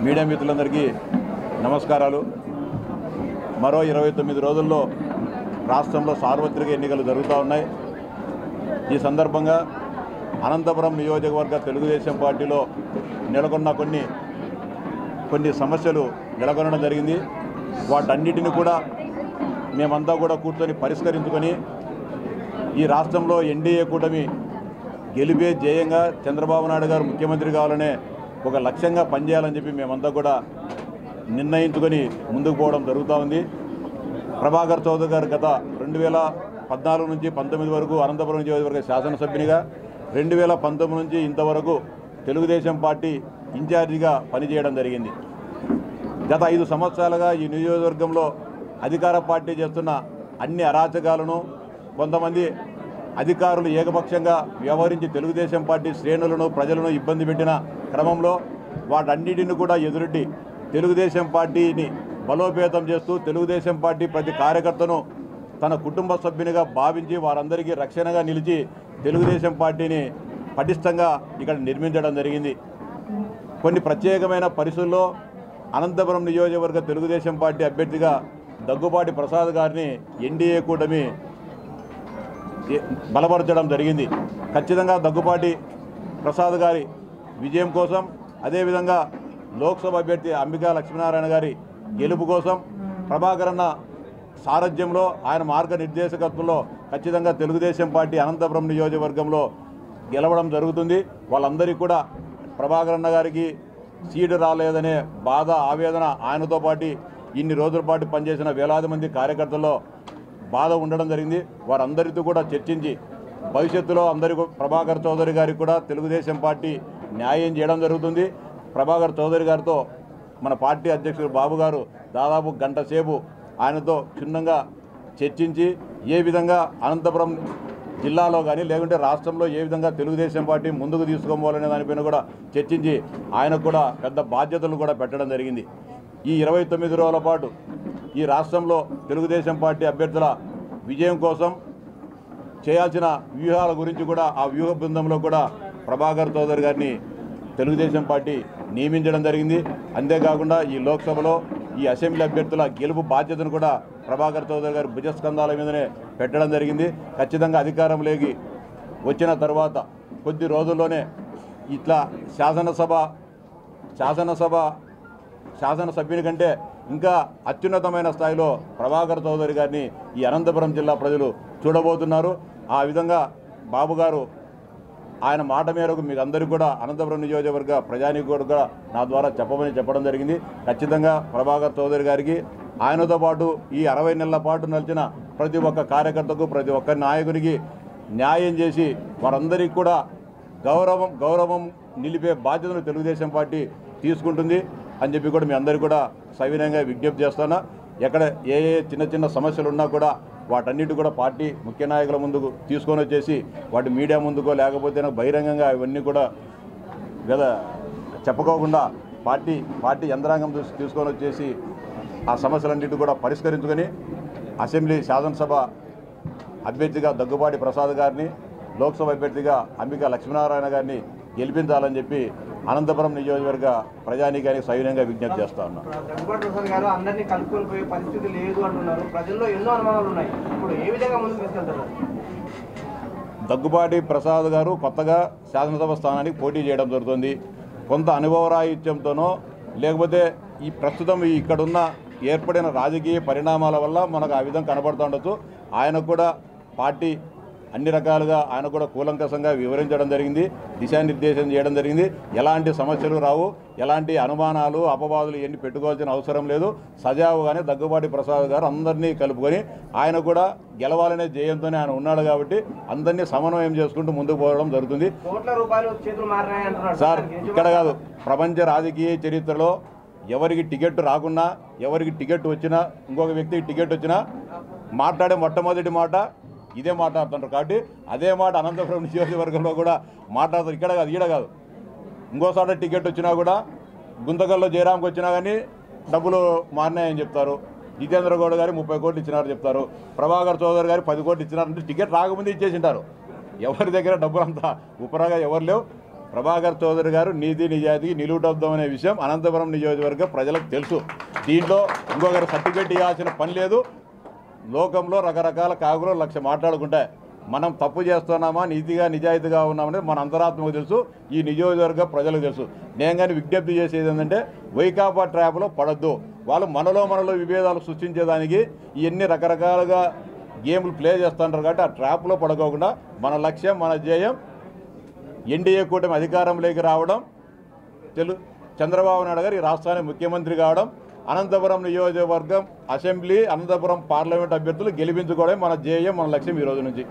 Media మిత్రులందరికీ నమస్కారాలు. మరో 29 రోజుల్లో రాష్ట్రంలో సార్వత్రిక ఎన్నికలు జరుగుతూ ఉన్నాయి. ఈ సందర్భంగా అనంతపురం నియోజకవర్గ తెలుగుదేశం పార్టీలో నెలకొన్న కొన్ని సమస్యలు నెలకొనడం జరిగింది. వాటన్నిటిని కూడా మేమంతా కూడా కూర్చొని పరిష్కరించుకొని ఈ రాష్ట్రంలో ఎన్డీఏ కూటమి గెలిపే ధ్యేయంగా చంద్రబాబు నాయుడు గారు ముఖ్యమంత్రి కావాలనే ఒక లక్ష్యంగా పనిచేయాలని చెప్పి మేమంతా కూడా నిర్ణయించుకొని ముందుకు పోవడం జరుగుతూ ఉంది. ప్రభాకర్ చౌదరి గారు గత 2014 నుంచి 19 వరకు అనంతపురం నియోజకవర్గ శాసనసభ్యునిగా, 2019 నుంచి ఇంతవరకు తెలుగుదేశం పార్టీ ఇన్ఛార్జిగా పనిచేయడం జరిగింది. గత 5 సంవత్సరాలుగా ఈ నియోజకవర్గంలో అధికార పార్టీ చేస్తున్న అన్ని అరాచకాలను, కొంతమంది అధికారులు ఏకపక్షంగా వ్యవహరించి తెలుగుదేశం పార్టీ శ్రేణులను, ప్రజలను ఇబ్బంది పెట్టిన క్రమంలో వాటన్నిటిని కూడా ఎదురెడ్డి తెలుగుదేశం పార్టీని బలోపేతం చేస్తూ తెలుగుదేశం పార్టీ ప్రతి కార్యకర్తను తన కుటుంబ సభ్యునిగా భావించి వారందరికీ రక్షణగా నిలిచి తెలుగుదేశం పార్టీని పటిష్టంగా ఇక్కడ నిర్మించడం జరిగింది. కొన్ని ప్రత్యేకమైన పరిస్థితుల్లో అనంతపురం నియోజకవర్గ తెలుగుదేశం పార్టీ అభ్యర్థిగా దగ్గుబాటి ప్రసాద్ గారిని ఎన్డీఏ కూటమి బలపరచడం జరిగింది. ఖచ్చితంగా దగ్గుబాటి ప్రసాద్ గారి విజయం కోసం, అదేవిధంగా లోక్సభ అభ్యర్థి అంబికా లక్ష్మీనారాయణ గారి గెలుపు కోసం ప్రభాకర్ అన్న సారథ్యంలో, ఆయన మార్గనిర్దేశకత్వంలో ఖచ్చితంగా తెలుగుదేశం పార్టీ అనంతపురం నియోజకవర్గంలో గెలవడం జరుగుతుంది. వాళ్ళందరికీ కూడా ప్రభాకర్ అన్న గారికి సీటు రాలేదనే బాధ, ఆవేదన, ఆయనతో పాటు ఇన్ని రోజుల పాటు పనిచేసిన వేలాది మంది కార్యకర్తల్లో బాధ ఉండడం జరిగింది. వారందరితో కూడా చర్చించి భవిష్యత్తులో అందరికీ ప్రభాకర్ చౌదరి గారికి కూడా తెలుగుదేశం పార్టీ న్యాయం చేయడం జరుగుతుంది. ప్రభాకర్ చౌదరి గారితో మన పార్టీ అధ్యక్షుడు బాబు గారు దాదాపు గంట సేపు ఆయనతో క్షుణ్ణంగా చర్చించి ఏ విధంగా అనంతపురం జిల్లాలో కానీ లేకుంటే రాష్ట్రంలో ఏ విధంగా తెలుగుదేశం పార్టీ ముందుకు తీసుకోవాలనే దానిపైన కూడా చర్చించి ఆయనకు కూడా పెద్ద బాధ్యతలు కూడా పెట్టడం జరిగింది. ఈ 29 రోజుల పాటు ఈ రాష్ట్రంలో తెలుగుదేశం పార్టీ అభ్యర్థుల విజయం కోసం చేయాల్సిన వ్యూహాల గురించి కూడా ఆ వ్యూహ బృందంలో కూడా ప్రభాకర్ చౌదరి గారిని తెలుగుదేశం పార్టీ నియమించడం జరిగింది. అంతేకాకుండా ఈ లోక్సభలో ఈ అసెంబ్లీ అభ్యర్థుల గెలుపు బాధ్యతను కూడా ప్రభాకర్ చౌదరి గారి భుజస్కంధాల మీదనే పెట్టడం జరిగింది. ఖచ్చితంగా అధికారంలోకి వచ్చిన తర్వాత కొద్ది రోజుల్లోనే ఇట్లా శాసనసభ్యుని కంటే ఇంకా అత్యున్నతమైన స్థాయిలో ప్రభాకర్ చౌదరి గారిని ఈ అనంతపురం జిల్లా ప్రజలు చూడబోతున్నారు. ఆ విధంగా బాబు గారు ఆయన మాట మేరకు మీకు అందరికీ కూడా అనంతపురం నియోజకవర్గ ప్రజానికి కూడా నా ద్వారా చెప్పడం జరిగింది. ఖచ్చితంగా ప్రభాకర్ చౌదరి గారికి, ఆయనతో పాటు ఈ 60 నెలల పాటు నడిచిన ప్రతి ఒక్క కార్యకర్తకు, ప్రతి ఒక్క నాయకునికి న్యాయం చేసి వారందరికీ కూడా గౌరవం నిలిపే బాధ్యతను తెలుగుదేశం పార్టీ తీసుకుంటుంది అని చెప్పి కూడా మీ అందరికీ కూడా సవినయంగా విజ్ఞప్తి చేస్తున్నా. ఎక్కడ ఏ చిన్న సమస్యలు ఉన్నా కూడా వాటన్నిటి కూడా పార్టీ ముఖ్య నాయకుల ముందుకు తీసుకొని వచ్చేసి వాటి మీడియా ముందుకో లేకపోతే బహిరంగంగా ఇవన్నీ కూడా చెప్పుకోకుండా పార్టీ యంత్రాంగం తీసుకొని వచ్చేసి ఆ సమస్యలన్నిటి కూడా పరిష్కరించుకొని అసెంబ్లీ శాసనసభ అభ్యర్థిగా దగ్గుబాటి ప్రసాద్ గారిని, లోక్సభ అభ్యర్థిగా అంబికా లక్ష్మీనారాయణ గారిని గెలిపించాలని చెప్పి అనంతపురం నియోజకవర్గ ప్రజానీకానికి సవినయంగా విజ్ఞప్తి చేస్తా ఉన్నాం. దగ్గుబాటి ప్రసాద్ గారు కొత్తగా శాసనసభ స్థానానికి పోటీ చేయడం జరుగుతుంది. కొంత అనుభవరాహిత్యంతోనో లేకపోతే ఈ ప్రస్తుతం ఇక్కడున్న ఏర్పడిన రాజకీయ పరిణామాల వల్ల మనకు ఆ విధంగా కనబడుతూ ఉండొచ్చు. ఆయన కూడా పార్టీ అన్ని రకాలుగా ఆయన కూడా కూలంకషంగా వివరించడం జరిగింది, దిశానిర్దేశం చేయడం జరిగింది. ఎలాంటి సమస్యలు రావు, ఎలాంటి అనుమానాలు, అపవాదులు ఎన్ని పెట్టుకోవాల్సిన అవసరం లేదు. సజావుగానే దగ్గుబాటి ప్రసాద్ గారు అందరినీ కలుపుకొని ఆయన కూడా గెలవాలనే ధ్యేయంతోనే ఆయన ఉన్నాడు కాబట్టి అందరినీ సమన్వయం చేసుకుంటూ ముందుకు పోవడం జరుగుతుంది. సార్, ఇక్కడ కాదు, ప్రపంచ రాజకీయ చరిత్రలో ఎవరికి టికెట్ రాకున్నా, ఎవరికి టికెట్ వచ్చినా, ఇంకొక వ్యక్తికి టికెట్ వచ్చినా మాట్లాడే మొట్టమొదటి మాట ఇదే మాట్లాడుతుంటారు. కాబట్టి అదే మాట అనంతపురం నియోజకవర్గంలో కూడా మాట్లాడతారు. ఇక్కడ కాదు, ఈడ కాదు, ఇంకోసారి టికెట్ వచ్చినా కూడా గుంతకల్లో జయరాంకి వచ్చినా కానీ డబ్బులు మారినాయని చెప్తారు. జితేంద్ర గౌడ్ గారు 30 కోట్లు ఇచ్చినారు చెప్తారు. ప్రభాకర్ చౌదరి గారు 10 కోట్లు ఇచ్చినారంటే టికెట్ రాకముందే ఇచ్చేసింటారు. ఎవరి దగ్గర డబ్బులంతా ఉపరాగా ఎవరు లేవు. ప్రభాకర్ చౌదరి గారు నీతి నిజాయితీ నిలువుటద్దాం అనే విషయం అనంతపురం నియోజకవర్గ ప్రజలకు తెలుసు. దీంట్లో ఇంకొకరు సర్టిఫికేట్ ఇవ్వాల్సిన పని లేదు. లోకంలో రకరకాల కాగులు లక్ష మాట్లాడుకుంటాయి. మనం తప్పు చేస్తున్నామా, నీతిగా నిజాయితీగా ఉన్నామనేది మన అంతరాత్మకు తెలుసు, ఈ నియోజకవర్గ ప్రజలకు తెలుసు. నేను కానీ విజ్ఞప్తి చేసేది ఏంటంటే వైకాపా ట్రాప్లో పడద్దు. వాళ్ళు మనలో విభేదాలు సృష్టించేదానికి ఇవన్నీ రకరకాలుగా గేమ్లు ప్లే చేస్తుంటారు. కాబట్టి ఆ ట్రాప్లో పడుకోకుండా మన లక్ష్యం, మన ధ్యేయం ఎన్డీఏ కూటమి అధికారంలోకి రావడం, చంద్రబాబు నాయుడు గారు ఈ రాష్ట్రానికి ముఖ్యమంత్రి కావడం, అనంతపురం నియోజకవర్గం అసెంబ్లీ, అనంతపురం పార్లమెంట్ అభ్యర్థులు గెలిపించుకోవడం మన ధ్యేయం, మన లక్ష్యం ఈ రోజు నుంచి.